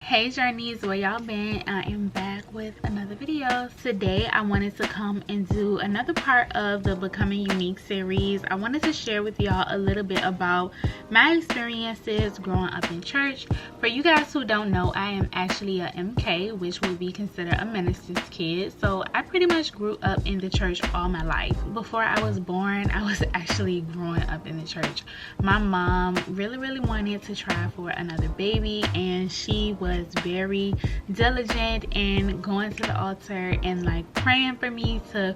Hey journeys, where y'all been? I am back with another video. Today I wanted to come and do another part of the Becoming Unique series. I wanted to share with y'all a little bit about my experiences growing up in church. For you guys who don't know, I am actually a MK, which would be considered a minister's kid. So I pretty much grew up in the church all my life. Before I was born, I was actually growing up in the church. My mom really wanted to try for another baby, and she was very diligent in going to the altar and like praying for me to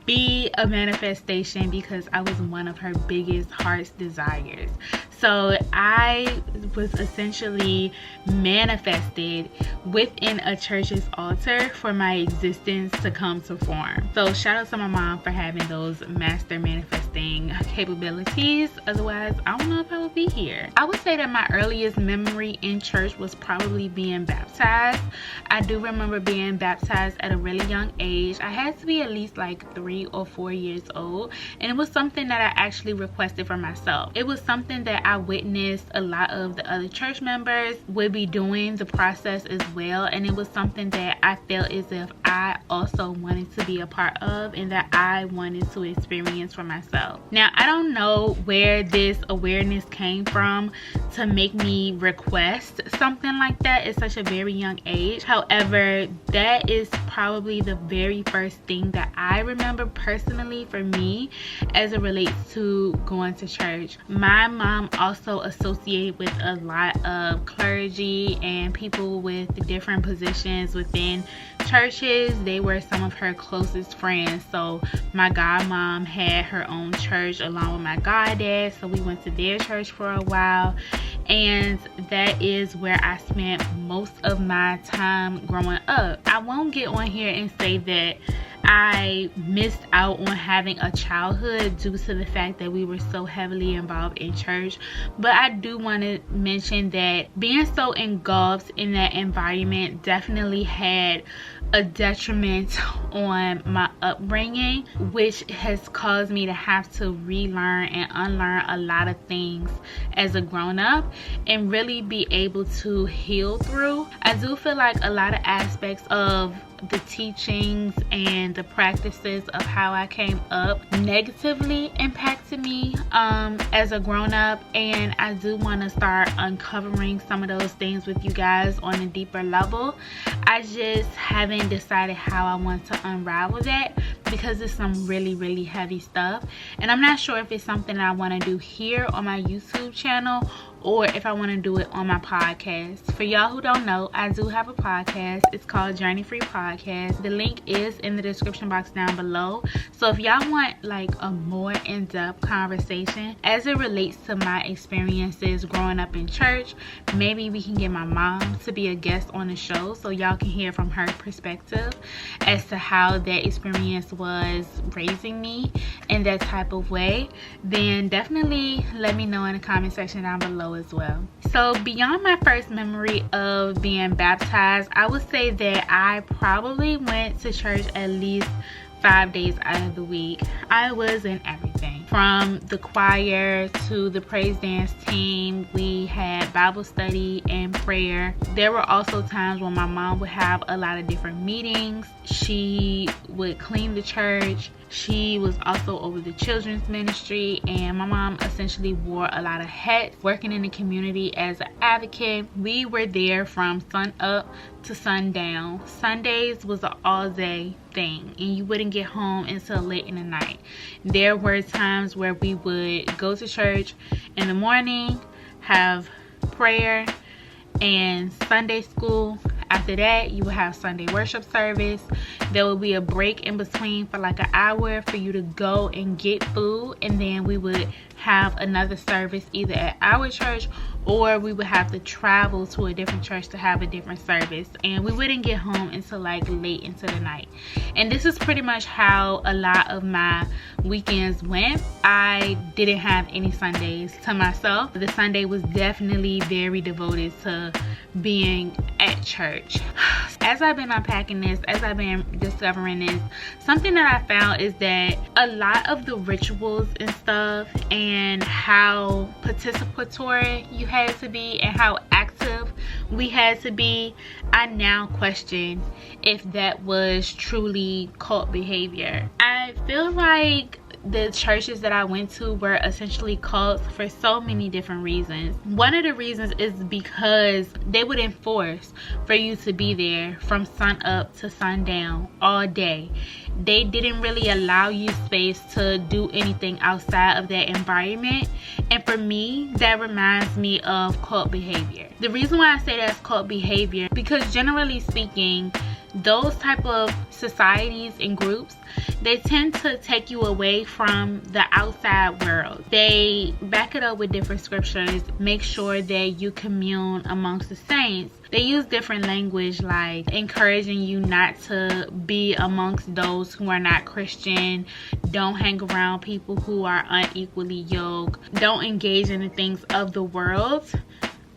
be a manifestation, because I was one of her biggest heart's desires. So I was essentially manifested within a church's altar for my existence to come to form. So shout out to my mom for having those master manifesting capabilities. Otherwise, I don't know if I would be here. I would say that my earliest memory in church was probably being baptized. I do remember being baptized at a really young age. I had to be at least like 3 or 4 years old, and it was something that I actually requested for myself. It was something that I witnessed a lot of the other church members would be doing the process as well, and it was something that I felt as if I also wanted to be a part of and that I wanted to experience for myself. Now, I don't know where this awareness came from to make me request something like that at such a very young age. However, that is probably the very first thing that I remember personally for me as it relates to going to church. My mom also associated with a lot of clergy and people with different positions within churches. They were some of her closest friends. So my godmom had her own church along with my goddad, so we went to their church for a while, and that is where I spent most of my time growing up. I won't get on here and say that I missed out on having a childhood due to the fact that we were so heavily involved in church, but I do want to mention that being so engulfed in that environment definitely had a detriment on my upbringing, which has caused me to have to relearn and unlearn a lot of things as a grown-up and really be able to heal through. I do feel like a lot of aspects of the teachings and the practices of how I came up negatively impacted me as a grown-up, and I do want to start uncovering some of those things with you guys on a deeper level. I just haven't decided how I want to unravel that, because it's some really heavy stuff, and I'm not sure if it's something I want to do here on my YouTube channel or if I want to do it on my podcast. For y'all who don't know, I do have a podcast. It's called Journey Free Podcast. The link is in the description box down below. So if y'all want like a more in-depth conversation as it relates to my experiences growing up in church, maybe we can get my mom to be a guest on the show so y'all can hear from her perspective as to how that experience was raising me in that type of way. Then definitely let me know in the comment section down below as well. So beyond my first memory of being baptized, I would say that I probably went to church at least 5 days out of the week. I was in everything from the choir to the praise dance team. We had Bible study and prayer. There were also times when my mom would have a lot of different meetings. She would clean the church. She was also over the children's ministry, and my mom essentially wore a lot of hats working in the community as an advocate. We were there from sun up to sundown. Sundays was an all-day thing, and you wouldn't get home until late in the night. There were times where we would go to church in the morning, have prayer and Sunday school. After that, you would have Sunday worship service. There would be a break in between for like an hour for you to go and get food, and then we would have another service either at our church or we would have to travel to a different church to have a different service, and we wouldn't get home until like late into the night. And this is pretty much how a lot of my weekends went. I didn't have any Sundays to myself. The Sunday was definitely very devoted to being at church. As I've been unpacking this, as I've been discovering this, something that I found is that a lot of the rituals and stuff and how participatory you had to be and how active we had to be, I now question if that was truly cult behavior. I feel like the churches that I went to were essentially cults for so many different reasons. One of the reasons is because they would enforce for you to be there from sun up to sundown all day. They didn't really allow you space to do anything outside of that environment, and for me that reminds me of cult behavior. The reason why I say that's cult behavior, because generally speaking, those type of societies and groups, they tend to take you away from the outside world. They back it up with different scriptures, make sure that you commune amongst the saints. They use different language, like encouraging you not to be amongst those who are not Christian, don't hang around people who are unequally yoked, don't engage in the things of the world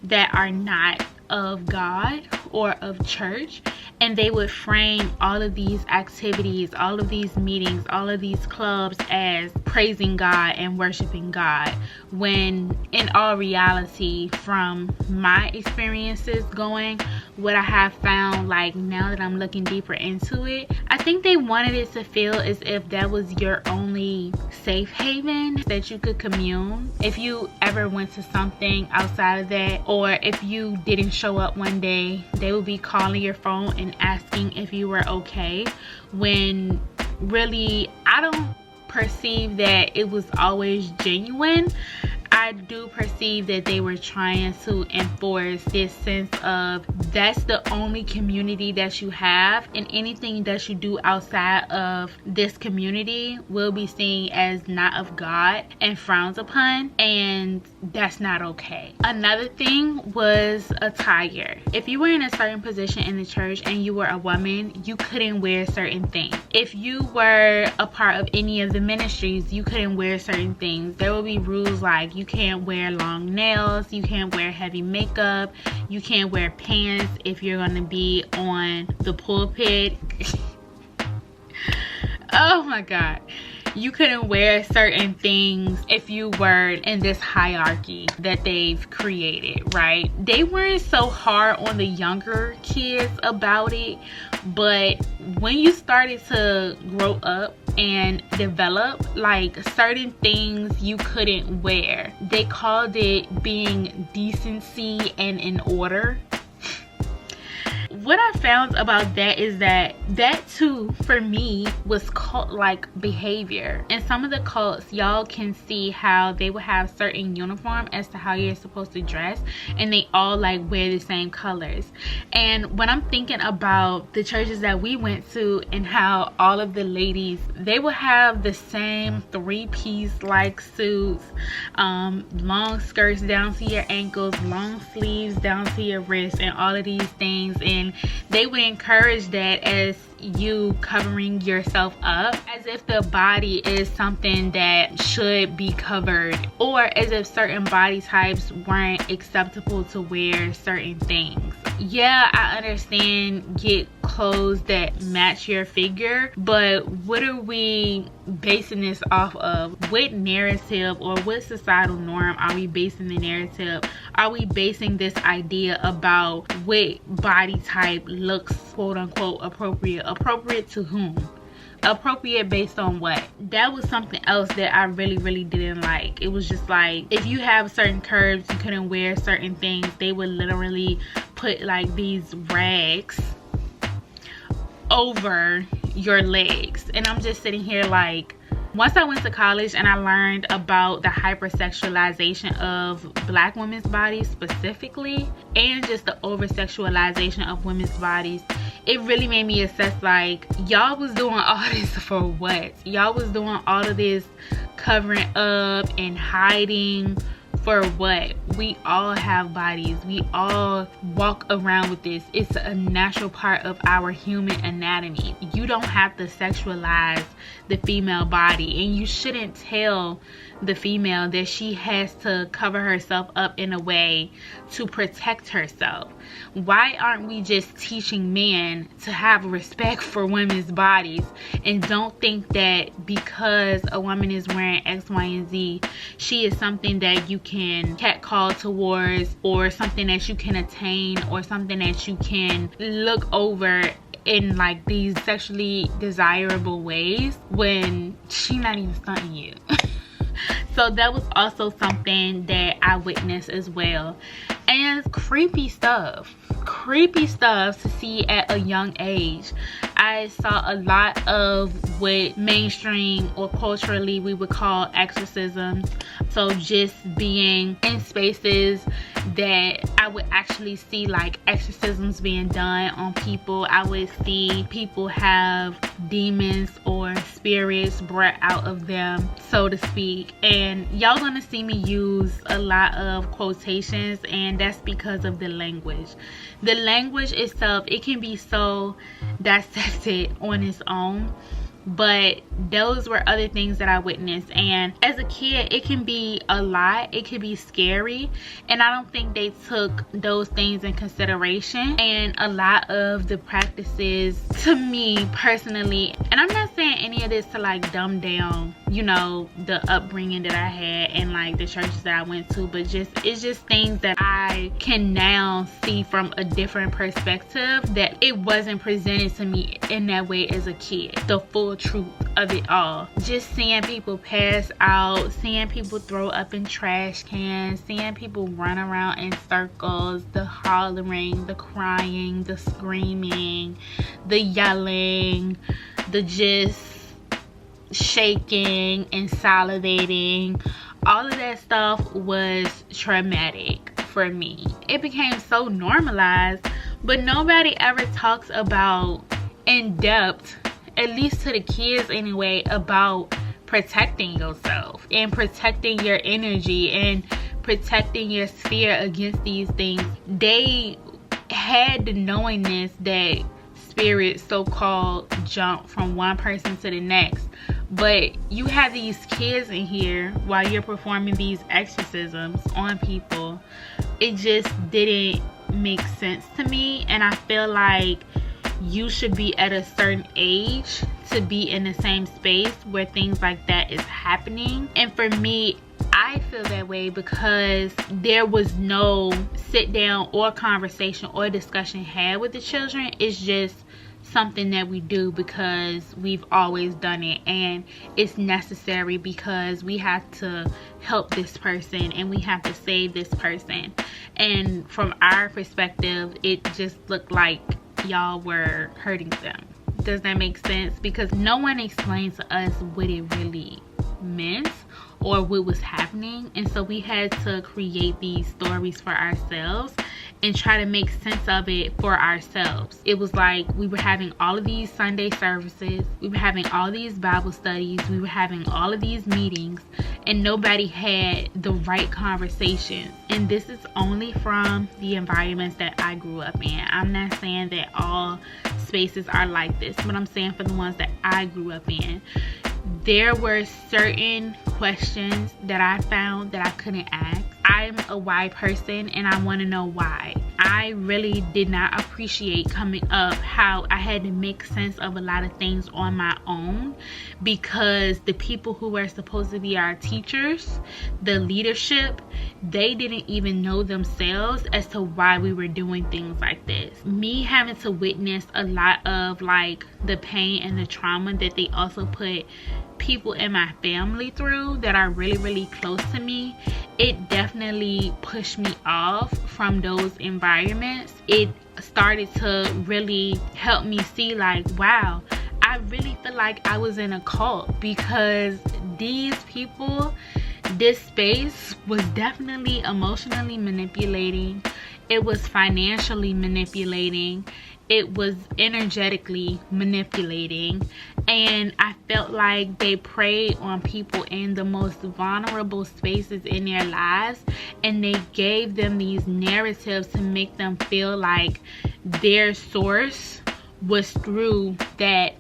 that are not of God or of church. And they would frame all of these activities, all of these meetings, all of these clubs as praising God and worshiping God, when in all reality, from my experiences going, what I have found, like now that I'm looking deeper into it, I think they wanted it to feel as if that was your only safe haven, that you could commune. If you ever went to something outside of that, or if you didn't show up one day, they would be calling your phone and asking if you were okay, when really I don't perceive that it was always genuine. I do perceive that they were trying to enforce this sense of that's the only community that you have, and anything that you do outside of this community will be seen as not of God and frowned upon, and that's not okay. Another thing was attire. If you were in a certain position in the church and you were a woman, you couldn't wear certain things. If you were a part of any of the ministries, you couldn't wear certain things. There will be rules like you can't wear long nails, you can't wear heavy makeup, you can't wear pants if you're going to be on the pulpit. Oh my God. You couldn't wear certain things if you were in this hierarchy that they've created, right? They weren't so hard on the younger kids about it, but when you started to grow up and develop, like certain things you couldn't wear. They called it being decency and in order. What I found about that is that too for me was cult-like behavior. In some of the cults, y'all can see how they would have certain uniform as to how you're supposed to dress, and they all like wear the same colors. And when I'm thinking about the churches that we went to and how all of the ladies, they would have the same three-piece like suits, long skirts down to your ankles, long sleeves down to your wrists, and all of these things. And they would encourage that as you covering yourself up, as if the body is something that should be covered, or as if certain body types weren't acceptable to wear certain things. Yeah, I understand get clothes that match your figure, but what are we basing this off of? What narrative or what societal norm are we basing the narrative? Are we basing this idea about what body type looks quote unquote appropriate? Appropriate to whom? Appropriate based on what? That was something else that I really didn't like. It was just like, if you have certain curves, you couldn't wear certain things. They would literally put like these rags over your legs, and I'm just sitting here like, once I went to college and I learned about the hypersexualization of Black women's bodies specifically, and just the over-sexualization of women's bodies, it really made me assess like, y'all was doing all this for what? Y'all was doing all of this covering up and hiding for what? We all have bodies. We all walk around with this. It's a natural part of our human anatomy. You don't have to sexualize the female body, and you shouldn't tell the female, that she has to cover herself up in a way to protect herself. Why aren't we just teaching men to have respect for women's bodies, and don't think that because a woman is wearing X, Y, and Z, she is something that you can catcall towards, or something that you can attain, or something that you can look over in like these sexually desirable ways, when she not even stunting you. So that was also something that I witnessed as well. And it's creepy stuff to see at a young age. I saw a lot of what mainstream or culturally we would call exorcisms. So just being in spaces that I would actually see like exorcisms being done on people. I would see people have demons or spirits brought out of them, so to speak. And y'all gonna see me use a lot of quotations, and that's because of the language. The language itself, it can be so dissected on its own, but those were other things that I witnessed. And as a kid, it can be a lot, it can be scary, and I don't think they took those things in consideration. And a lot of the practices, to me personally, and I'm not saying any of this to like dumb down, you know, the upbringing that I had and like the churches that I went to, but just it's just things that I can now see from a different perspective, that it wasn't presented to me in that way as a kid. The full truth of it all. Just seeing people pass out, seeing people throw up in trash cans, seeing people run around in circles, the hollering, the crying, the screaming, the yelling, the just shaking and salivating. All of that stuff was traumatic for me. It became so normalized, but nobody ever talks about in depth, at least to the kids anyway, about protecting yourself and protecting your energy and protecting your sphere against these things. They had the knowingness that spirits so-called jump from one person to the next, but you have these kids in here while you're performing these exorcisms on people. It just didn't make sense to me, and I feel like you should be at a certain age to be in the same space where things like that is happening. And for me, I feel that way because there was no sit down or conversation or discussion had with the children. It's just something that we do because we've always done it, and it's necessary because we have to help this person and we have to save this person. And from our perspective, it just looked like y'all were hurting them. Does that make sense? Because no one explained to us what it really meant or what was happening, and so we had to create these stories for ourselves and try to make sense of it for ourselves. It was like we were having all of these Sunday services, we were having all these Bible studies, we were having all of these meetings, and nobody had the right conversations. And this is only from the environments that I grew up in. I'm not saying that all spaces are like this, but I'm saying for the ones that I grew up in, there were certain questions that I found that I couldn't ask. I'm a why person, and I want to know why. I really did not appreciate coming up how I had to make sense of a lot of things on my own, because the people who were supposed to be our teachers, the leadership, they didn't even know themselves as to why we were doing things like this. Me having to witness a lot of like the pain and the trauma that they also put people in my family through that are really, really close to me, it definitely pushed me off from those environments. It started to really help me see like, wow, I really feel like I was in a cult, because these people, this space was definitely emotionally manipulating, it was financially manipulating, it was energetically manipulating, and I felt like they preyed on people in the most vulnerable spaces in their lives, and they gave them these narratives to make them feel like their source was through that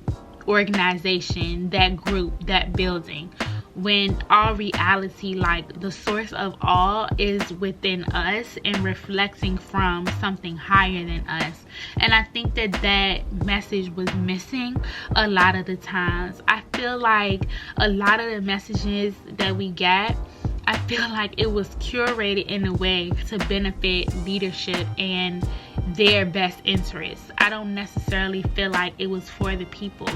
organization, that group, that building, when all reality, like the source of all is within us and reflecting from something higher than us. And I think that that message was missing a lot of the times. I feel like a lot of the messages that we get, I feel like it was curated in a way to benefit leadership and their best interests. I don't necessarily feel like it was for the people.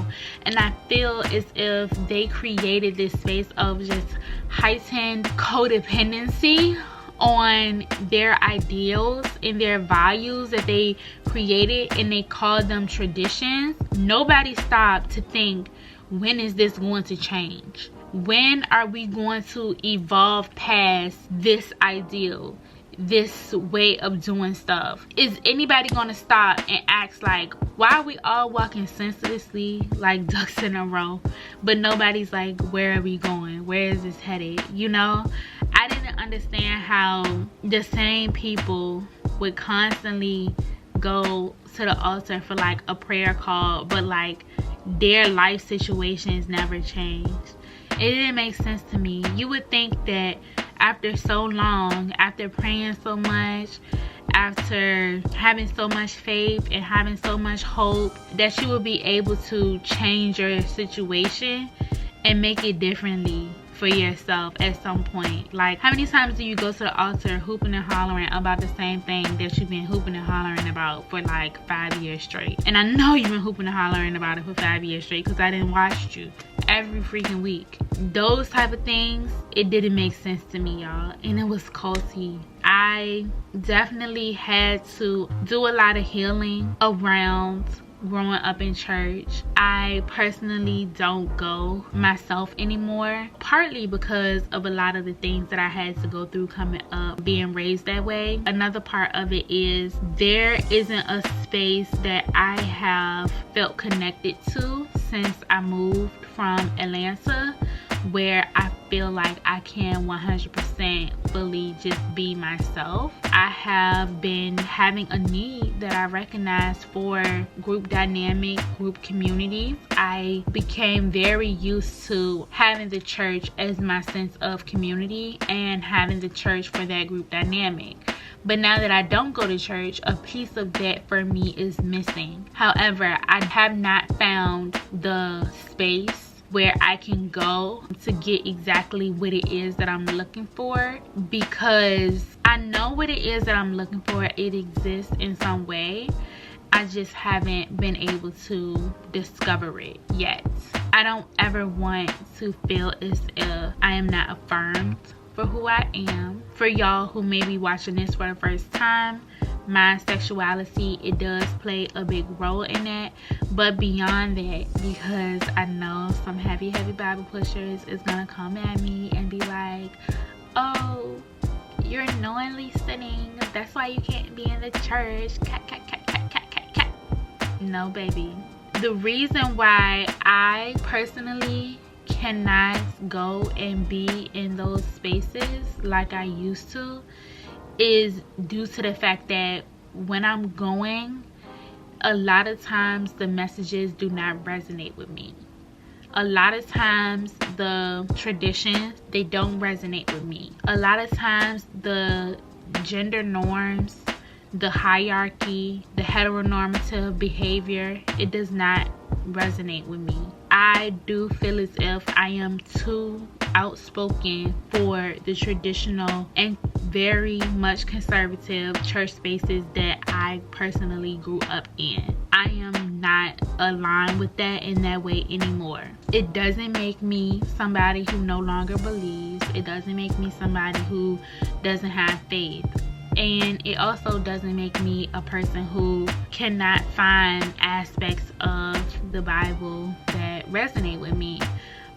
And I feel as if they created this space of just heightened codependency on their ideals and their values that they created, and they called them traditions. Nobody stopped to think, when is this going to change? When are we going to evolve past this ideal, this way of doing stuff? Is anybody going to stop and ask, like, why are we all walking senselessly like ducks in a row, but nobody's like, where are we going? Where is this headed? You know, I didn't understand how the same people would constantly go to the altar for like a prayer call, but like their life situations never changed. It didn't make sense to me. You would think that after so long, after praying so much, after having so much faith and having so much hope, that you would be able to change your situation and make it differently for yourself at some point. Like, how many times do you go to the altar hooping and hollering about the same thing that you've been hooping and hollering about for like 5 years straight? And I know you've been hooping and hollering about it for 5 years straight because I didn't watch you every freaking week. Those type of things, it didn't make sense to me, y'all, and it was culty. I definitely had to do a lot of healing around growing up in church. I personally don't go myself anymore, partly because of a lot of the things that I had to go through coming up, being raised that way. Another part of it is there isn't a space that I have felt connected to since I moved from Atlanta where I feel like I can 100% fully just be myself. I have been having a need that I recognize for group dynamic, group community. I became very used to having the church as my sense of community and having the church for that group dynamic. But now that I don't go to church, a piece of that for me is missing. However, I have not found the space where I can go to get exactly what it is that I'm looking for, because I know what it is that I'm looking for. It exists in some way. I just haven't been able to discover it yet. I don't ever want to feel as if I am not affirmed for who I am. For y'all who may be watching this for the first time, my sexuality, it does play a big role in that. But beyond that, because I know some heavy Bible pushers is gonna come at me and be like, oh, you're knowingly sinning, that's why you can't be in the church. No, baby. The reason why I personally cannot go and be in those spaces like I used to is due to the fact that when I'm going, a lot of times the messages do not resonate with me. A lot of times the traditions, they don't resonate with me. A lot of times the gender norms, the hierarchy, the heteronormative behavior, it does not resonate with me. I do feel as if I am too outspoken for the traditional and very much conservative church spaces that I personally grew up in. I am not aligned with that in that way anymore. It doesn't make me somebody who no longer believes. It doesn't make me somebody who doesn't have faith. And it also doesn't make me a person who cannot find aspects of the Bible that resonate with me.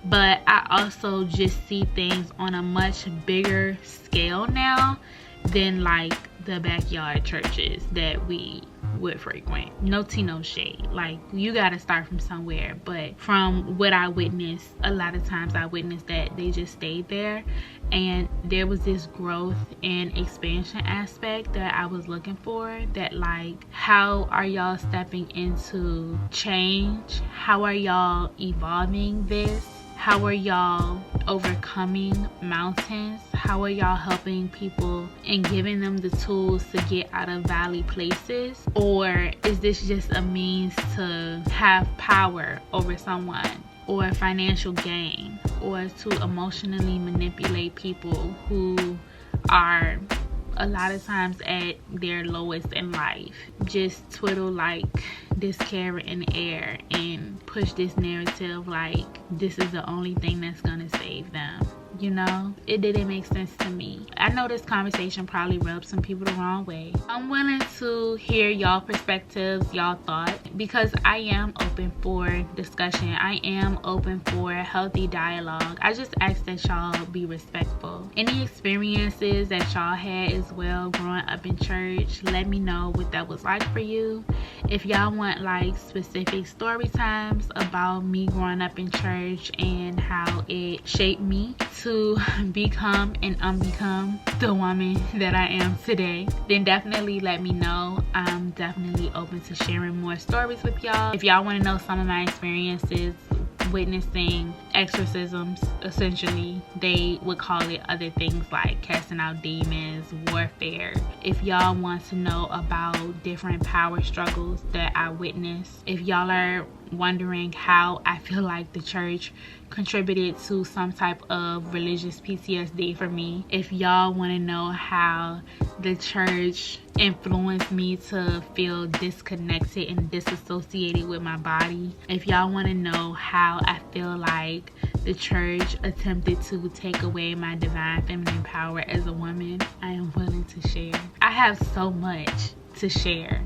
But I also just see things on a much bigger scale now than like the backyard churches that we would frequent. No tea, no shade. Like, you gotta start from somewhere. But from what I witnessed, a lot of times I witnessed that they just stayed there, and there was this growth and expansion aspect that I was looking for. That, like, how are y'all stepping into change? How are y'all evolving this? How are y'all overcoming mountains? How are y'all helping people and giving them the tools to get out of valley places? Or is this just a means to have power over someone, or financial gain, or to emotionally manipulate people who are a lot of times at their lowest in life? Just twiddle like this carrot in the air and push this narrative like this is the only thing that's gonna save them. You know, it didn't make sense to me. I know this conversation probably rubbed some people the wrong way. I'm willing to hear y'all perspectives, y'all thoughts, because I am open for discussion. I am open for healthy dialogue. I just ask that y'all be respectful. Any experiences that y'all had as well growing up in church, let me know what that was like for you. If y'all want like specific story times about me growing up in church and how it shaped me to become and unbecome the woman that I am today, then definitely let me know. I'm definitely open to sharing more stories with y'all. If y'all want to know some of my experiences witnessing exorcisms, essentially they would call it other things like casting out demons, warfare. If y'all want to know about different power struggles that I witnessed, if y'all are wondering how I feel like the church contributed to some type of religious PTSD for me, if y'all want to know how the church influenced me to feel disconnected and disassociated with my body, if y'all want to know how I feel like the church attempted to take away my divine feminine power as a woman, I am willing to share. I have so much to share,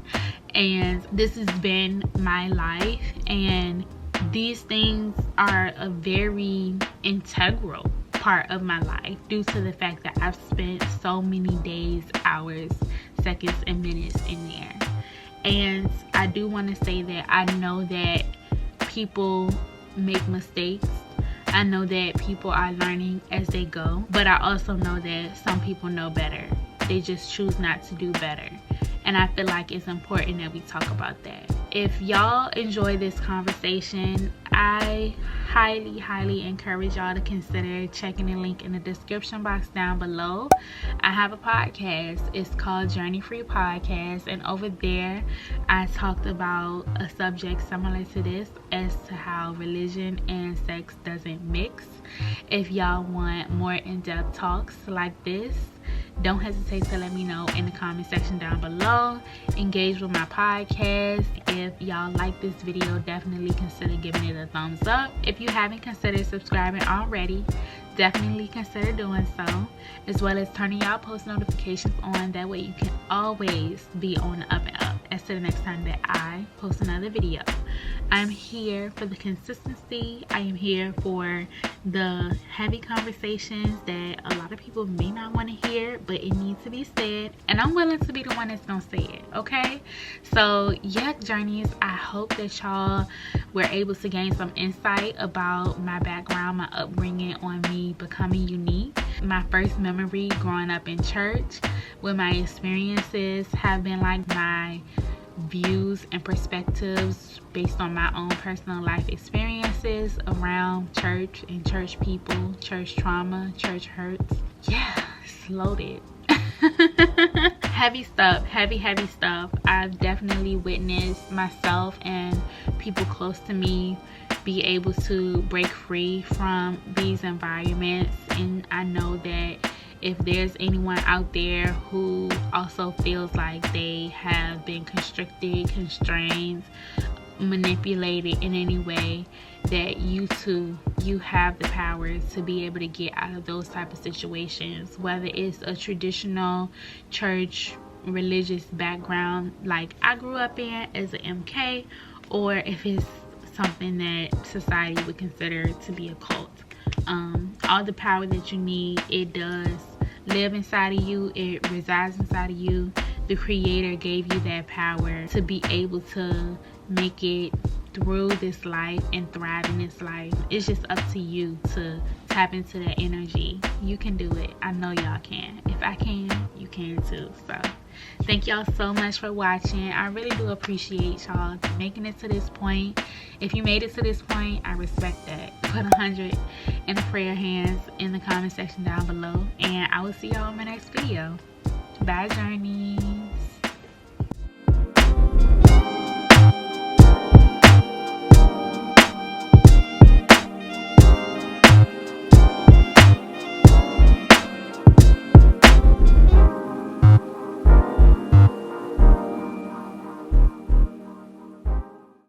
and this has been my life, and these things are a very integral part of my life due to the fact that I've spent so many days, hours, seconds, and minutes in there. And I do want to say that I know that people make mistakes. I know that people are learning as they go, but I also know that some people know better. They just choose not to do better. And I feel like it's important that we talk about that. If y'all enjoy this conversation, I highly encourage y'all to consider checking the link in the description box down below. I have a podcast. It's called Journey Free Podcast, and over there I talked about a subject similar to this as to how religion and sex doesn't mix. If y'all want more in-depth talks like this, don't hesitate to let me know in the comment section down below. Engage with my podcast. If y'all like this video, definitely consider giving it a thumbs up. If you haven't considered subscribing already, definitely consider doing so, as well as turning y'all post notifications on. That way you can always be on the up and up as to the next time that I post another video. I'm here for the consistency. I am here for the heavy conversations that a lot of people may not want to hear, but it needs to be said, and I'm willing to be the one that's gonna say it. Okay, so yeah, journeys, I hope that y'all were able to gain some insight about my background, my upbringing, on me becoming unique. My first memory growing up in church, what my experiences have been like, my views and perspectives based on my own personal life experiences around church and church people, church trauma, church hurts. Yeah, it's loaded. Heavy stuff, heavy stuff. I've definitely witnessed myself and people close to me be able to break free from these environments, and I know that if there's anyone out there who also feels like they have been constricted, constrained, manipulated in any way, that you too, you have the power to be able to get out of those type of situations, whether it's a traditional church religious background like I grew up in as an MK, or if it's something that society would consider to be a cult. All the power that you need, it does live inside of you. It resides inside of you. The creator gave you that power to be able to make it through this life and thrive in this life. It's just up to you to tap into that energy. You can do it. I know y'all can. If I can, you can too. So thank y'all so much for watching. I really do appreciate y'all making it to this point. If you made it to this point, I respect that. Put 100 in the prayer hands in the comment section down below, and I will see y'all in my next video. Bye, Journey.